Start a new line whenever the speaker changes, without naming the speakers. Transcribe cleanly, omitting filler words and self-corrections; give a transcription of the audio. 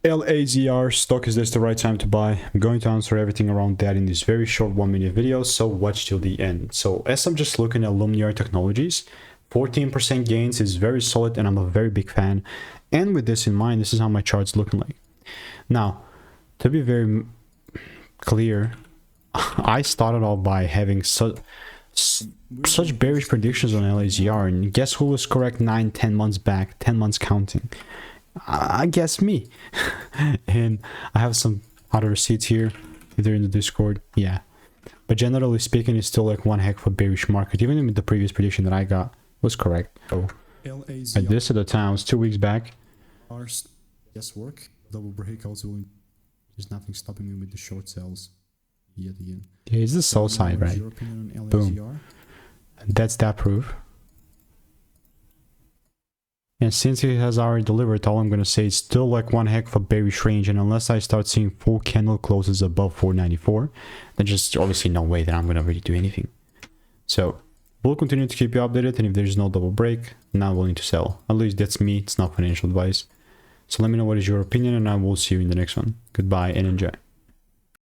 LAZR stock, is this the right time to buy? I'm going to answer everything around that in this very short 1-minute video, so watch till the end. So as I'm just looking at Luminar Technologies, 14% gains is very solid and I'm a very big fan. And with this in mind, this is how my chart's looking like. Now, to be very clear, I started off by having such bearish predictions on LAZR, and guess who was correct 9-10 months back, 10 months counting? I guess me. And I have some other receipts here, either in the Discord, yeah. But generally speaking, it's still like one heck of a bearish market. Even with the previous prediction that I got was correct. So at this at the time, it was 2 weeks back. Guesswork, double breakouts will. There's nothing stopping me with the short sales yet again. Yeah, it's the sell side, right? Boom. And that's that proof. And since it has already delivered, all I'm going to say is still like one heck of a bearish range, and unless I start seeing full candle closes above 494, then just obviously no way that I'm going to really do anything. So we'll continue to keep you updated, and if there's no double break, I'm not willing to sell. At least that's me, it's not financial advice. So let me know what is your opinion, and I will see you in the next one. Goodbye and enjoy.